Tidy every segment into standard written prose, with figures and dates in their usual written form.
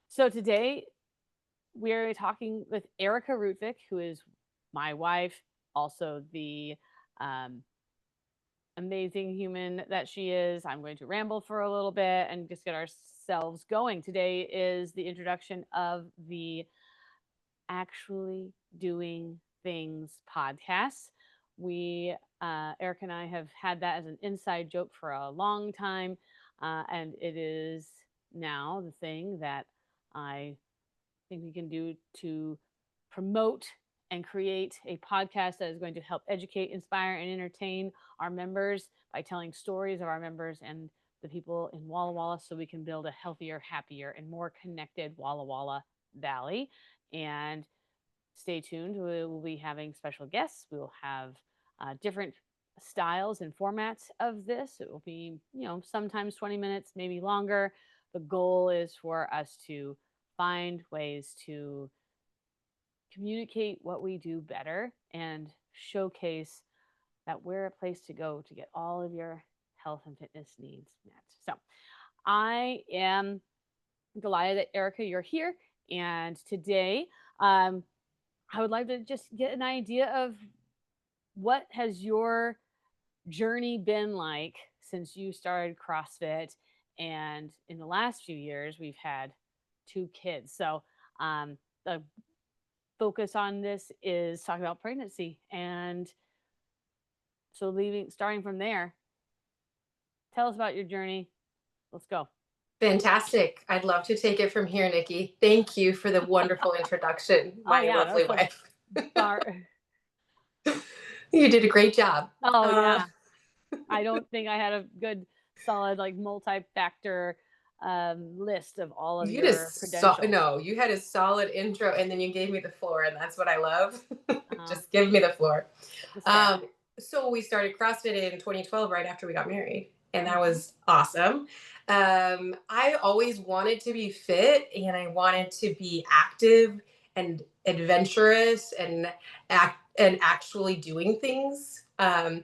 So today we're talking with Erica Rutvik, who is my wife, also the um, amazing human that she is. I'm going to ramble for a little bit and just get ourselves going. Today is the introduction of the Actually Doing Things podcast. Erica and I have had that as an inside joke for a long time. And it is now the thing that I think we can do to promote and create a podcast that is going to help educate, inspire, and entertain our members by telling stories of our members and the people in Walla Walla so we can build a healthier, happier, and more connected Walla Walla Valley. And stay tuned. We will be having special guests. We will have different styles and formats of this. It will be, sometimes 20 minutes, maybe longer. The goal is for us to find ways to communicate what we do better and showcase that we're a place to go to get all of your health and fitness needs met. So I am delighted that Erica, you're here. And today, I would like to just get an idea of what has your journey been like since you started CrossFit. And in the last few years, we've had 2 kids. So the focus on this is talking about pregnancy. And so starting from there, tell us about your journey. Let's go. Fantastic. I'd love to take it from here, Nikki. Thank you for the wonderful introduction, my lovely wife. You did a great job. Oh, yeah. I don't think I had a good, solid, multi-factor list of all of your credentials. No, you had a solid intro, and then you gave me the floor, and that's what I love. Just give me the floor. So we started CrossFit in 2012, right after we got married, and that was awesome. I always wanted to be fit, and I wanted to be active and adventurous and actually doing things. And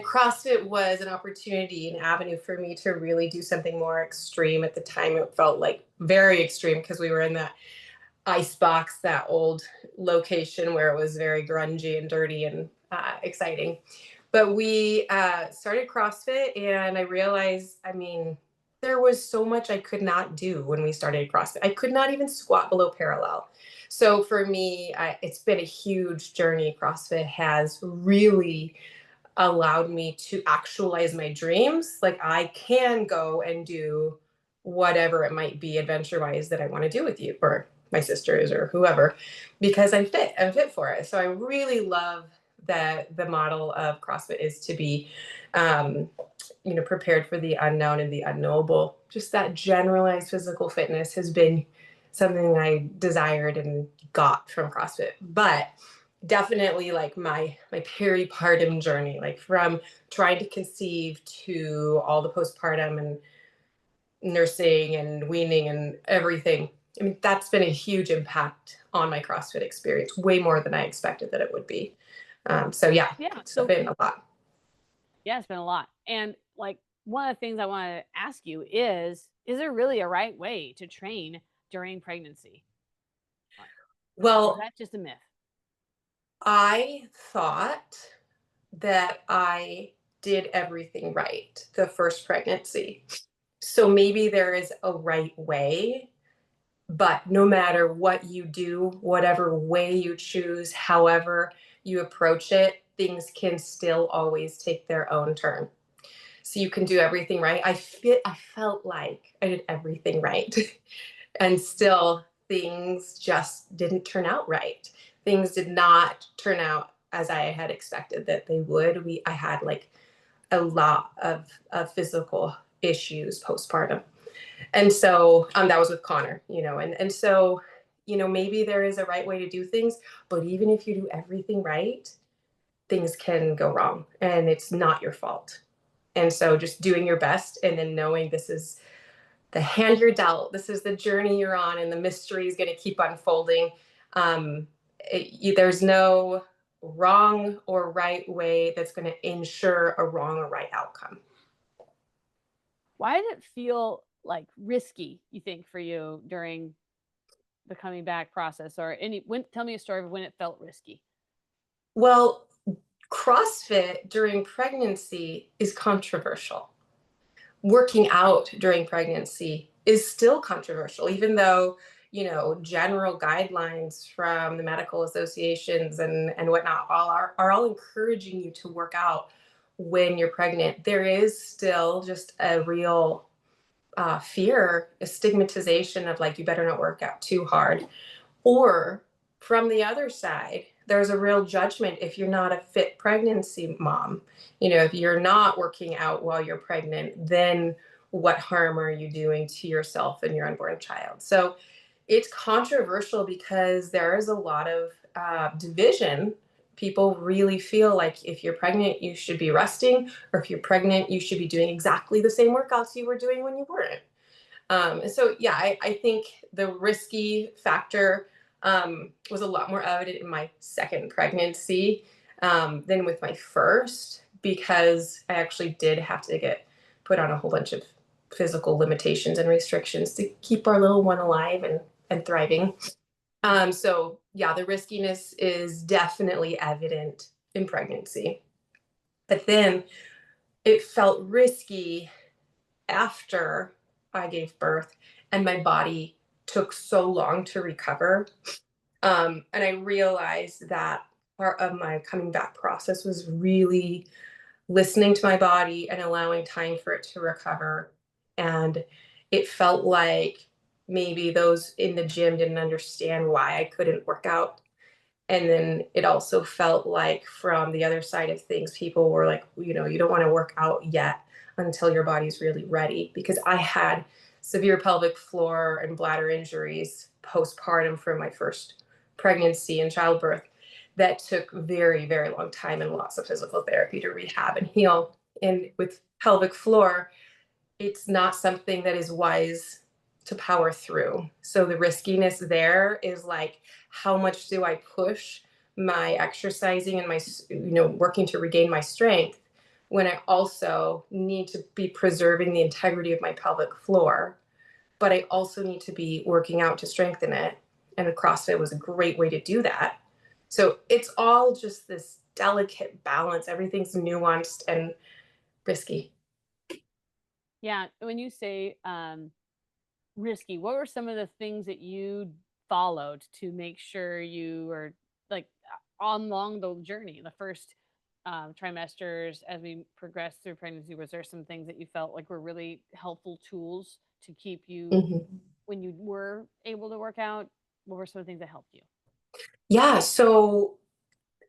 CrossFit was an opportunity, an avenue for me to really do something more extreme. At the time, it felt like very extreme because we were in that ice box, that old location where it was very grungy and dirty and exciting. But we started CrossFit, and I realized, there was so much I could not do when we started CrossFit. I could not even squat below parallel. So for me, it's been a huge journey. CrossFit has really allowed me to actualize my dreams. Like, I can go and do whatever it might be adventure-wise that I want to do with you or my sisters or whoever, because I'm fit for it. So I really love that the model of CrossFit is to be prepared for the unknown and the unknowable. Just that generalized physical fitness has been something I desired and got from CrossFit. But definitely my peripartum journey, from trying to conceive to all the postpartum and nursing and weaning and everything. That's been a huge impact on my CrossFit experience, way more than I expected that it would be. It's been a lot. Yeah, it's been a lot. And one of the things I want to ask you is there really a right way to train during pregnancy? Well, is that just a myth? I thought that I did everything right the first pregnancy. So maybe there is a right way, but no matter what you do, whatever way you choose, however you approach it, things can still always take their own turn. So you can do everything right. I felt like I did everything right. And still things just didn't turn out right. Things did not turn out as I had expected that they would. I had a lot of physical issues postpartum. And so that was with Connor, and so, maybe there is a right way to do things, but even if you do everything right, things can go wrong and it's not your fault. And so just doing your best and then knowing this is the hand you're dealt, this is the journey you're on, and the mystery is going to keep unfolding. There's no wrong or right way that's going to ensure a wrong or right outcome. Why did it feel like risky, you think, for you during the coming back process, or tell me a story of when it felt risky? Well, CrossFit during pregnancy is controversial. Working out during pregnancy is still controversial, even though, general guidelines from the medical associations and whatnot are all encouraging you to work out when you're pregnant. There is still just a real fear, a stigmatization of like, you better not work out too hard. Or from the other side, there's a real judgment if you're not a fit pregnancy mom. If you're not working out while you're pregnant, then what harm are you doing to yourself and your unborn child? So it's controversial because there is a lot of division. People really feel like if you're pregnant, you should be resting, or if you're pregnant, you should be doing exactly the same workouts you were doing when you weren't. So yeah, I think the risky factor was a lot more evident in my second pregnancy than with my first, because I actually did have to get put on a whole bunch of physical limitations and restrictions to keep our little one alive and thriving. So yeah, the riskiness is definitely evident in pregnancy. But then it felt risky after I gave birth, and my body took so long to recover. And I realized that part of my coming back process was really listening to my body and allowing time for it to recover. And it felt like maybe those in the gym didn't understand why I couldn't work out. And then it also felt like from the other side of things, people were like, you don't want to work out yet until your body's really ready. Because I had severe pelvic floor and bladder injuries postpartum from my first pregnancy and childbirth that took very, very long time and lots of physical therapy to rehab and heal. And with pelvic floor, it's not something that is wise to power through. So the riskiness there is like, how much do I push my exercising and my, working to regain my strength when I also need to be preserving the integrity of my pelvic floor, but I also need to be working out to strengthen it. And CrossFit was a great way to do that. So it's all just this delicate balance. Everything's nuanced and risky. Yeah, when you say risky, what were some of the things that you followed to make sure you were like on along the journey, the first trimesters as we progressed through pregnancy? Was there some things that you felt like were really helpful tools to keep you Mhm. when you were able to work out? What were some of the things that helped you? Yeah, so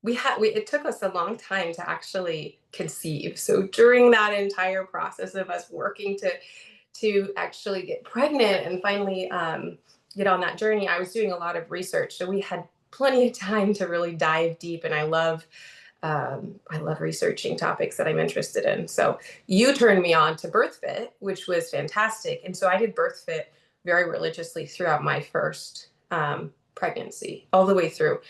it took us a long time to actually conceive. So during that entire process of us working to actually get pregnant and finally get on that journey, I was doing a lot of research. So we had plenty of time to really dive deep, and I love researching topics that I'm interested in. So you turned me on to BirthFit, which was fantastic, and so I did BirthFit very religiously throughout my first pregnancy, all the way through,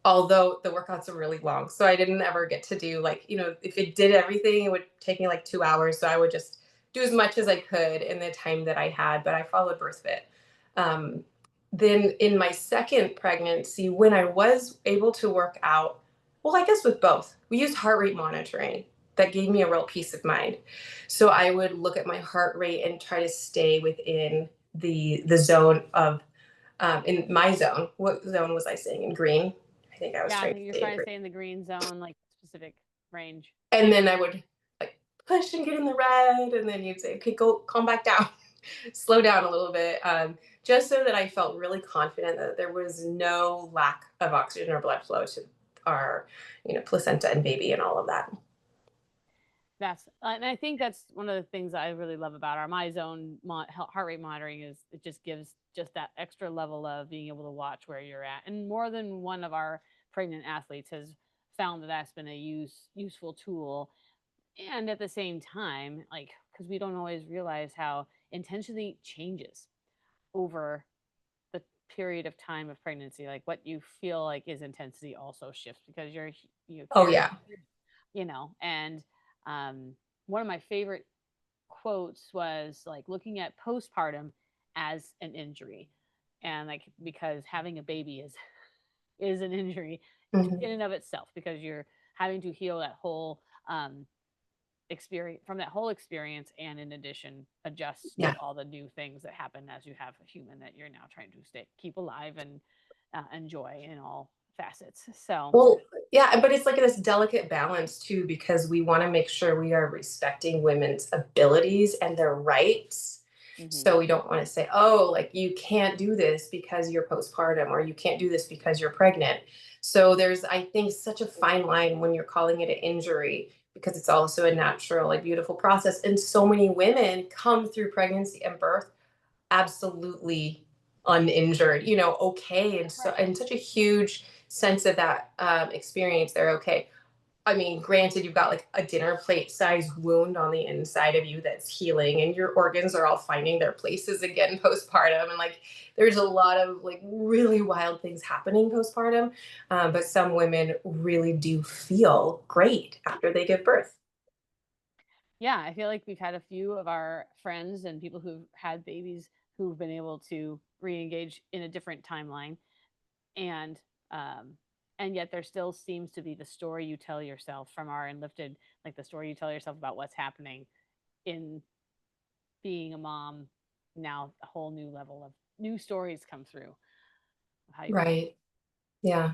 although the workouts are really long. So I didn't ever get to do like, if it did everything, it would take me like 2 hours. So I would just do as much as I could in the time that I had, but I followed BirthFit. Um, then in my second pregnancy, when I was able to work out, well, I guess with both, we used heart rate monitoring. That gave me a real peace of mind. So I would look at my heart rate and try to stay within the zone of in my zone. What zone was I saying? In green? I think I was Yeah, I trying to think you're stay in trying to green. stay in the green zone, like specific range. And then I would like push and get in the red, and then you'd say, okay, go calm back down, slow down a little bit, just so that I felt really confident that there was no lack of oxygen or blood flow to our, placenta and baby and all of that. And I think that's one of the things I really love about our my zone heart rate monitoring is it just gives just that extra level of being able to watch where you're at. And more than one of our pregnant athletes has found that that's been a useful tool. And at the same time, like, because we don't always realize how intensity changes over the period of time of pregnancy, like what you feel like is intensity also shifts because you Oh carry, yeah. and one of my favorite quotes was like looking at postpartum as an injury, and like because having a baby is an injury Mhm. in and of itself, because you're having to heal that whole experience from that whole experience, and in addition adjust to Yeah. all the new things that happen as you have a human that you're now trying to keep alive and enjoy in all facets. So Well, yeah, but it's like this delicate balance too, because we want to make sure we are respecting women's abilities and their rights. mhm. So we don't want to say, oh, like you can't do this because you're postpartum, or you can't do this because you're pregnant. So there's, I think, such a fine line when you're calling it an injury, because it's also a natural, like beautiful process. And so many women come through pregnancy and birth absolutely uninjured, okay, and so Right. and such a huge sense of that experience. They're okay. I mean, granted, you've got like a dinner plate size wound on the inside of you that's healing, and your organs are all finding their places again postpartum, and like there's a lot of like really wild things happening postpartum. But some women really do feel great after they give birth. Yeah, I feel like we've had a few of our friends and people who've had babies who've been able to re-engage in a different timeline, and um and yet there still seems to be the story you tell yourself from our Enlifted, like the story you tell yourself about what's happening in being a mom. Now a whole new level of new stories come through of how you feel. Right. Yeah.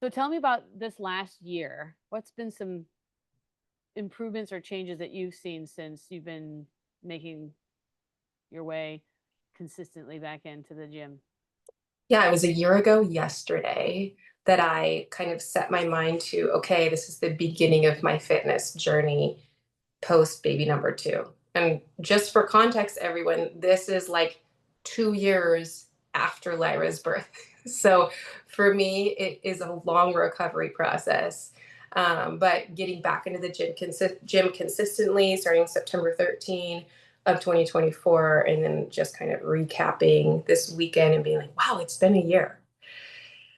So tell me about this last year. What's been some improvements or changes that you've seen since you've been making your way consistently back into the gym? Yeah, it was a year ago yesterday that I kind of set my mind to, okay, this is the beginning of my fitness journey post baby number two. And just for context, everyone, this is like 2 years after Lyra's birth. So for me, it is a long recovery process. But getting back into the gym consistently, starting September 13 of 2024, and then just kind of recapping this weekend and being like, wow, it's been a year.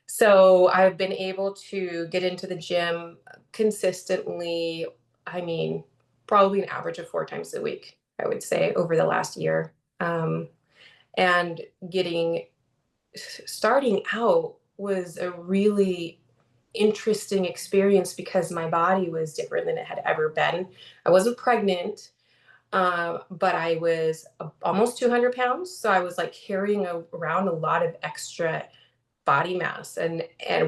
So I've been able to get into the gym consistently. I mean, probably an average of 4 times a week, I would say, over the last year. Um, and getting starting out was a really interesting experience because my body was different than it had ever been. I wasn't pregnant, but I was almost 200 pounds. So I was like carrying around a lot of extra body mass and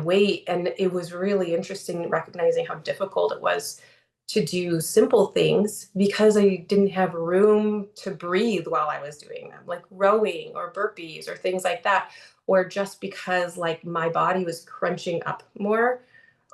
weight, and it was really interesting recognizing how difficult it was to do simple things because I didn't have room to breathe while I was doing them, like rowing or burpees or things like that, or just because like my body was crunching up more,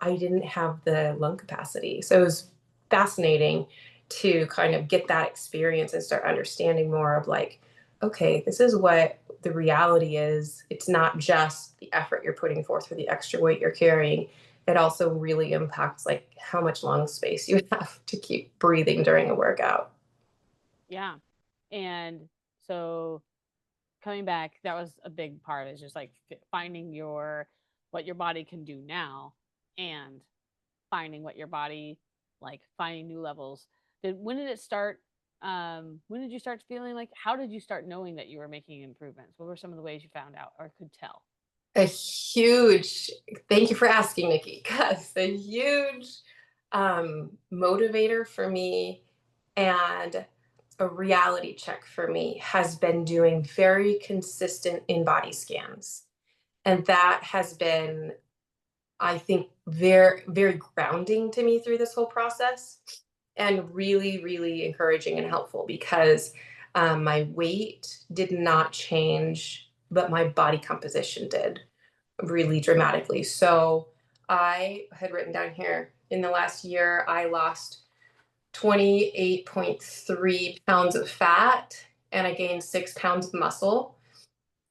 I didn't have the lung capacity. So it was fascinating to kind of get that experience and start understanding more of like, okay, this is what the reality is. It's not just the effort you're putting forth or the extra weight you're carrying. It also really impacts like how much lung space you have to keep breathing during a workout. Yeah. And so coming back, that was a big part, is just like finding what your body can do now, and finding what your body, like finding new levels. When did it start? When did you start feeling like, how did you start knowing that you were making improvements? What were some of the ways you found out or could tell? A huge, thank you for asking, Nikki, because a huge motivator for me and a reality check for me has been doing very consistent in body scans. And that has been, I think, very, very grounding to me through this whole process, and really, really encouraging and helpful because my weight did not change, but my body composition did really dramatically. So I had written down here in the last year, I lost 28.3 pounds of fat and I gained 6 pounds of muscle.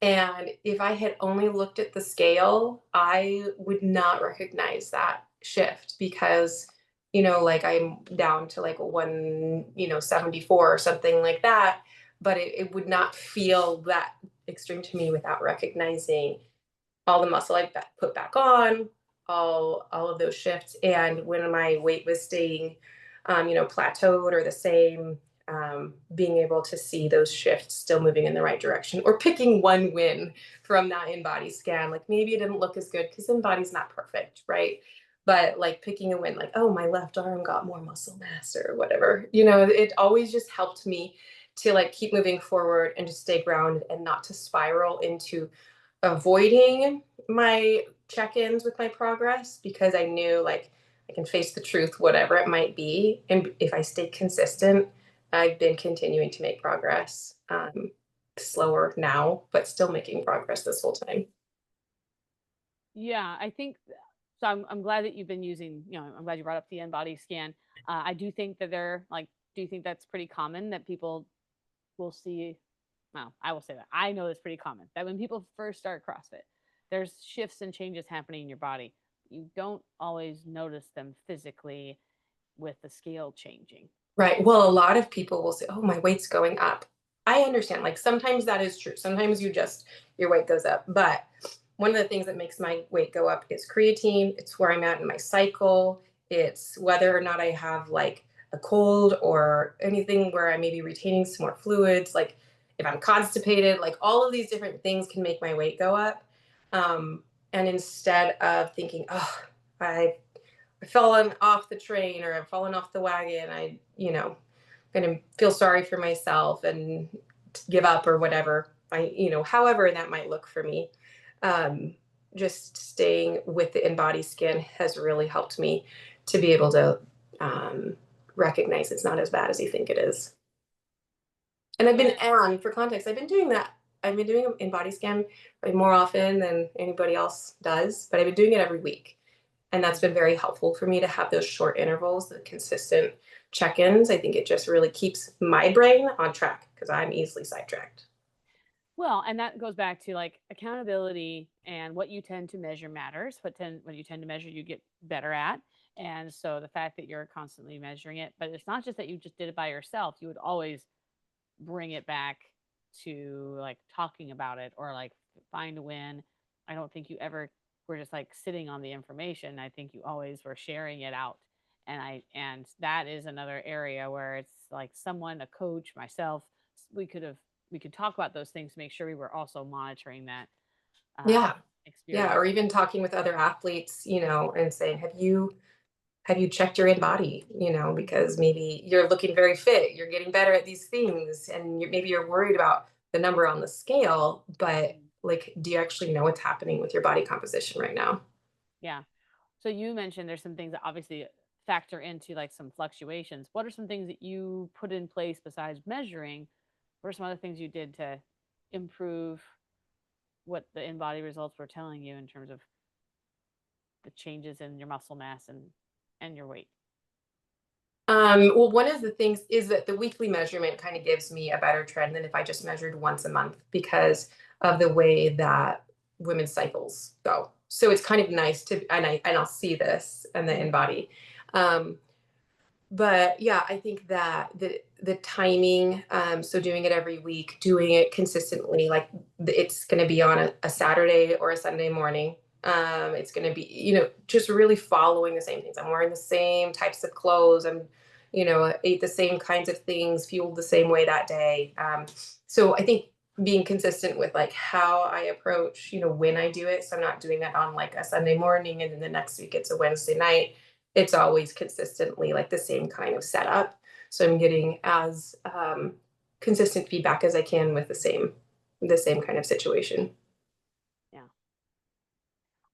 And if I had only looked at the scale, I would not recognize that shift because, like I'm down to like 74 or something like that, but it would not feel that extreme to me without recognizing all the muscle I put back on, all of those shifts. And when my weight was staying, plateaued or the same, being able to see those shifts still moving in the right direction, or picking one win from that in-body scan. Like maybe it didn't look as good because in-body's not perfect, right? But like picking a win, like, oh, my left arm got more muscle mass or whatever, it always just helped me to like keep moving forward and to stay grounded and not to spiral into avoiding my check-ins with my progress, because I knew like I can face the truth, whatever it might be. And if I stay consistent, I've been continuing to make progress. Slower now, but still making progress this whole time. Yeah, I think so. I'm glad that you've been using, I'm glad you brought up the in-body scan. I do think that do you think that's pretty common that people will see? Well, I will say that I know it's pretty common that when people first start CrossFit, there's shifts and changes happening in your body. You don't always notice them physically with the scale changing. Right. Well, a lot of people will say, oh, my weight's going up. I understand. Like sometimes that is true. Sometimes your weight goes up. But one of the things that makes my weight go up is creatine. It's where I'm at in my cycle. It's whether or not I have like a cold or anything where I may be retaining some more fluids. Like if I'm constipated, like all of these different things can make my weight go up. And instead of thinking, oh, I've fallen off the train or I've fallen off the wagon, going to feel sorry for myself and give up or whatever. However that might look for me. Just staying with the in-body scan has really helped me to be able to recognize it's not as bad as you think it is. And for context, I've been doing that. I've been doing an in-body scan more often than anybody else does, but I've been doing it every week. And that's been very helpful for me to have those short intervals, the consistent check-ins. I think it just really keeps my brain on track because I'm easily sidetracked. Well, and that goes back to like accountability, and what you tend to measure matters. What you tend to measure, you get better at. And so the fact that you're constantly measuring it, but it's not just that you just did it by yourself. You would always bring it back to like talking about it or like find a win. I don't think you ever were just like sitting on the information. I think you always were sharing it out. And that is another area where it's like someone, a coach, myself, we could talk about those things to make sure we were also monitoring that Yeah. experience. Yeah. Or even talking with other athletes, and saying, have you checked your in-body, because maybe you're looking very fit, you're getting better at these things, and maybe you're worried about the number on the scale, but like, do you actually know what's happening with your body composition right now? Yeah. So you mentioned there's some things that obviously factor into like some fluctuations. What are some things that you put in place besides measuring? What are some other things you did to improve what the in-body results were telling you in terms of the changes in your muscle mass and your weight? Well, one of the things is that the weekly measurement kind of gives me a better trend than if I just measured once a month because of the way that women's cycles go. So it's kind of nice and I'll see this in the in-body. But yeah, I think that the timing, so doing it every week, doing it consistently, like it's going to be on a Saturday or a Sunday morning. It's going to be, just really following the same things. I'm wearing the same types of clothes. Ate the same kinds of things, fueled the same way that day. So I think being consistent with like how I approach, when I do it. So I'm not doing it on like a Sunday morning and then the next week it's a Wednesday night. It's always consistently like the same kind of setup. So I'm getting as consistent feedback as I can with the same kind of situation. Yeah.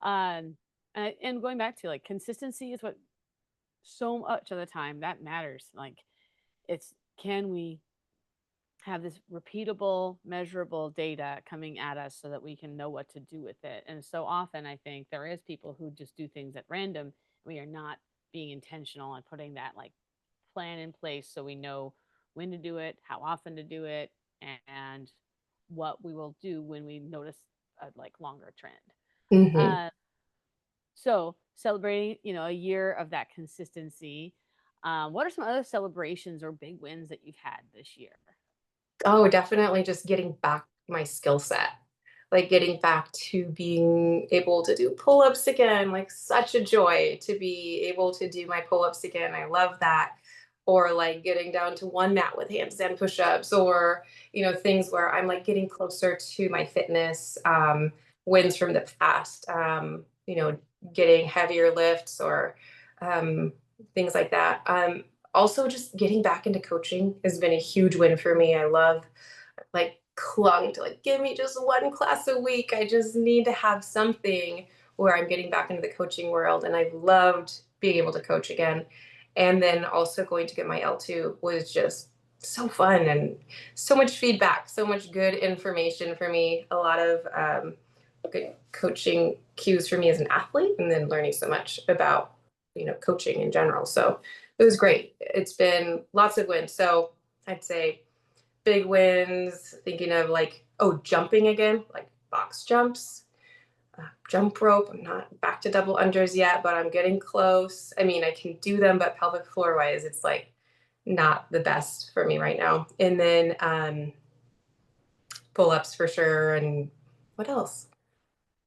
And going back to like consistency is what so much of the time that matters. Like can we have this repeatable, measurable data coming at us so that we can know what to do with it. And so often I think there is people who just do things at random. We are not being intentional and putting that like plan in place so we know when to do it, how often to do it, and what we will do when we notice a like longer trend. Mm-hmm. So celebrating, a year of that consistency. What are some other celebrations or big wins that you've had this year? Oh, definitely just getting back my skill set. Like getting back to being able to do pull-ups again, like such a joy to be able to do my pull-ups again. I love that. Or like getting down to one mat with handstand push-ups, or things where I'm like getting closer to my fitness wins from the past. Getting heavier lifts or um, things like that. Also, just getting back into coaching has been a huge win for me. I love like clung to like give me just one class a week. I just need to have something where I'm getting back into the coaching world, and I've loved being able to coach again. And then also going to get my L2 was just so fun, and so much feedback, so much good information for me, a lot of good coaching cues for me as an athlete, and then learning so much about coaching in general. So it was great. It's been lots of wins. So I'd say big wins, thinking of like, oh, jumping again, like box jumps, jump rope. I'm not back to double unders yet, but I'm getting close. I mean, I can do them, but pelvic floor wise, it's like not the best for me right now. And then pull ups for sure. And what else?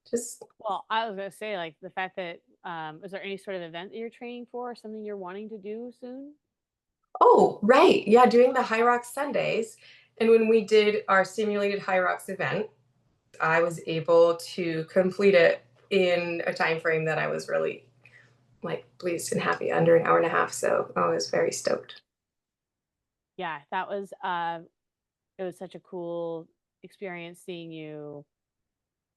Just, Well, I was gonna say, like, the fact that is there any sort of event that you're training for, or something you're wanting to do soon? oh, right. Yeah, doing the High Rocks Sundays. And when we did our simulated High Rocks event, I was able to complete it in a time frame that I was really like pleased and happy, under an hour and a half. So I was very stoked. Yeah, that was it was such a cool experience seeing you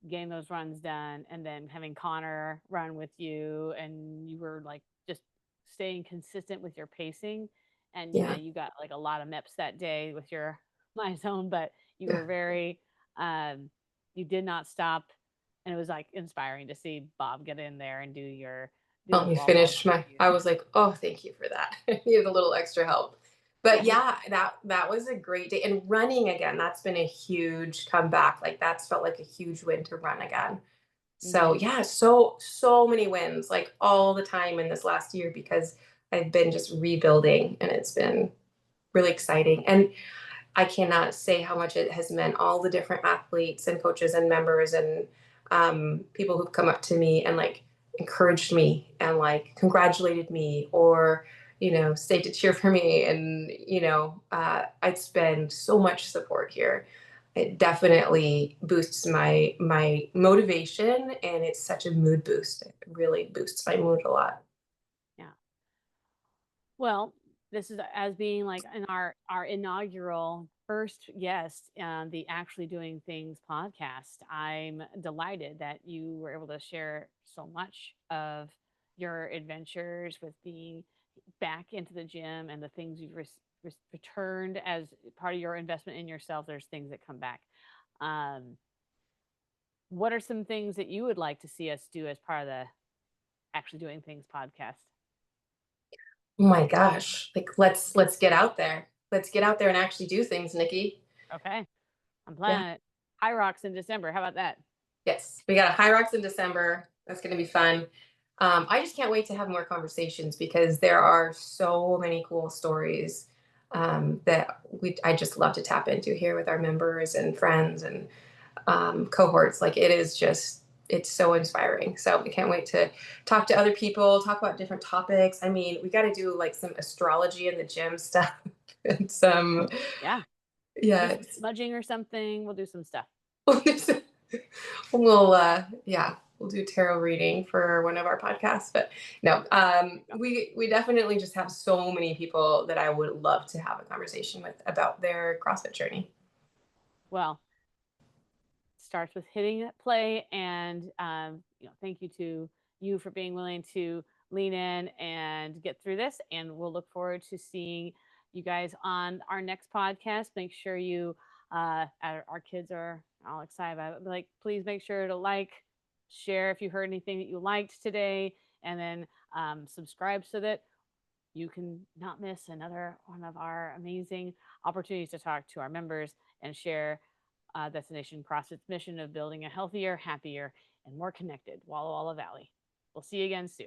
getting those runs done, and then having Connor run with you, and you were like just staying consistent with your pacing. And Yeah. you got like a lot of MEPs that day with your my zone, but you Yeah. were very you did not stop, and it was like inspiring to see Bob get in there and do Helped the me wall balls finish with my, you. I was like, oh, thank you for that. I needed a little extra help. But yeah, that was a great day. And running again, that's been a huge comeback. Like that's felt like a huge win to run again. So Mm-hmm. yeah, so many wins, like all the time in this last year, because I've been just rebuilding, and it's been really exciting. And I cannot say how much it has meant, all the different athletes and coaches and members and people who've come up to me and like encouraged me and like congratulated me, or stayed to cheer for me. And it's been so much support here. It definitely boosts my motivation, and it's such a mood boost. It really boosts my mood a lot. Yeah. Well, this is as being like in our inaugural first guest on the Actually Doing Things podcast. I'm delighted that you were able to share so much of your adventures with being back into the gym, and the things you've returned as part of your investment in yourself. There's things that come back. Um, what are some things that you would like to see us do as part of the Actually Doing Things podcast? Oh my gosh, like let's get out there. Let's get out there and actually do things, Nikki. Okay. I'm Yeah. planning it. High Rocks in December. How about that? Yes, we got a High Rocks in December. That's going to be fun. I just can't wait to have more conversations, because there are so many cool stories that I just love to tap into here with our members and friends and cohorts. Like it's so inspiring. So we can't wait to talk to other people, talk about different topics. I mean, we got to do like some astrology in the gym stuff and some, Yeah. Do yeah. some smudging or something. We'll do some stuff. Yeah, we'll do tarot reading for one of our podcasts. But no, we definitely just have so many people that I would love to have a conversation with about their CrossFit journey. Well, starts with hitting play, and thank you to you for being willing to lean in and get through this, and we'll look forward to seeing you guys on our next podcast. Make sure you our kids are all excited about it. Like, please make sure to like, share if you heard anything that you liked today, and then subscribe so that you can not miss another one of our amazing opportunities to talk to our members and share Destination CrossFit's mission of building a healthier, happier, and more connected Walla Walla Valley. We'll see you again soon.